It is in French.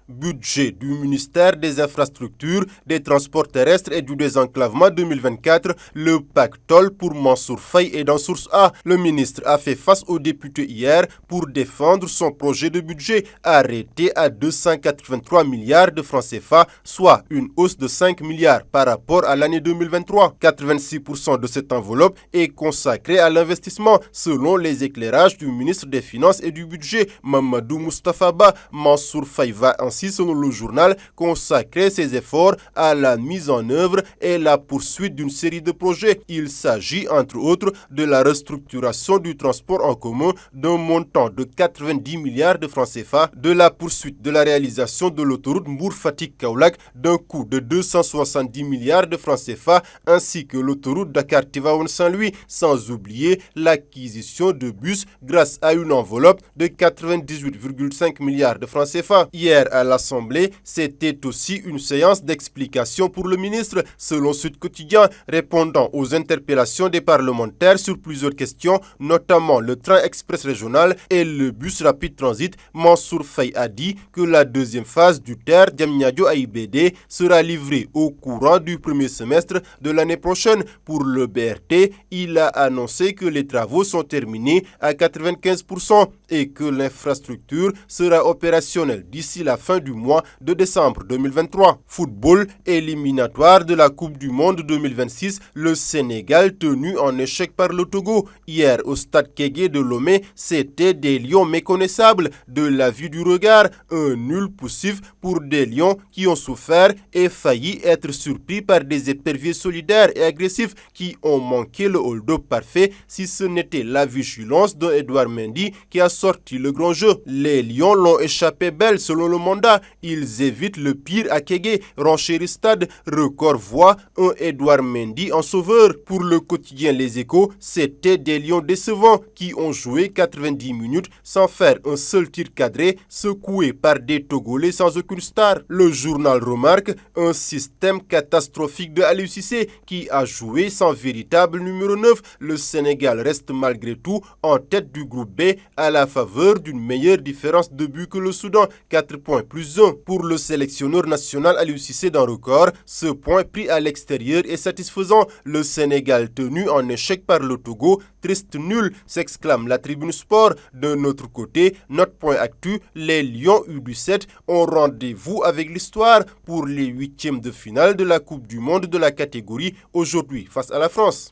budget du ministère des Infrastructures, des Transports terrestres et du désenclavement 2024, le pactole pour Mansour Faye est dans source A. Le ministre a fait face aux députés hier pour défendre son projet de budget arrêté à 283 milliards de francs CFA, soit une hausse de 5 milliards par rapport à l'année 2023. 86% de cette enveloppe est consacrée à l'investissement, selon les éclairages du ministre des Finances et du Budget, Mamadou Moustapha Ba. Mansour Faye va ainsi, selon le journal, consacrer ses efforts à la mise en œuvre et la poursuite d'une série de projets. Il s'agit, entre autres, de la restructuration du transport en commun d'un montant de 90 milliards de francs CFA, de la poursuite de la réalisation de l'autoroute Mbour-Fatick-Kaolack d'un coût de 270 milliards de francs CFA, ainsi que l'autoroute Dakar-Tivaouane-Saint-Louis, sans oublier l'acquisition de bus grâce à une enveloppe de 98,5 milliards de francs CFA. Hier à l'Assemblée, c'était aussi une séance d'explication pour le ministre, selon Sud Quotidien, répondant aux interpellations des parlementaires sur plusieurs questions, notamment le train express régional et le bus rapide transit. Mansour Faye a dit que la deuxième phase du TER Diamniadio-AIBD sera livrée au courant du premier semestre de l'année prochaine. Pour le BRT, il a annoncé que les travaux sont terminés à 95% et que l'infrastructure sera opérationnelle d'ici la fin du mois de décembre 2023. Football éliminatoire de la Coupe du Monde 2026, le Sénégal tenu en échec par le Togo. Hier au stade Kégué de Lomé, c'était des lions méconnaissables de la vue du regard, un nul poussif pour des lions qui ont souffert et failli être surpris par des éperviers solidaires et agressifs qui ont manqué le hold-up parfait si ce n'était la vigilance de Edouard Mendy qui a sorti le grand jeu. Les lions l'ont échappé belle selon le mandat. Ils évitent le pire à Kégué. Renchéri Stade, record voit un Edouard Mendy en sauveur. Pour le quotidien Les Échos, c'était des lions décevants qui ont joué 90 minutes sans faire un seul tir cadré, secoués par des Togolais sans aucune star. Le journal remarque un système catastrophique de Aliou Cissé qui a joué sans véritable numéro 9. Le Sénégal reste malgré tout en tête du groupe B à la faveur d'une meilleure différence de but que le Soudan, 4 points plus 1. Pour le sélectionneur national Aliou Cissé dans Record, ce point pris à l'extérieur est satisfaisant. Le Sénégal tenu en échec par le Togo, triste nul, s'exclame la Tribune Sport. D'un autre côté, notre point actu, les Lions U17 ont rendez-vous avec l'histoire pour les huitièmes de finale de la Coupe du Monde de la catégorie aujourd'hui face à la France.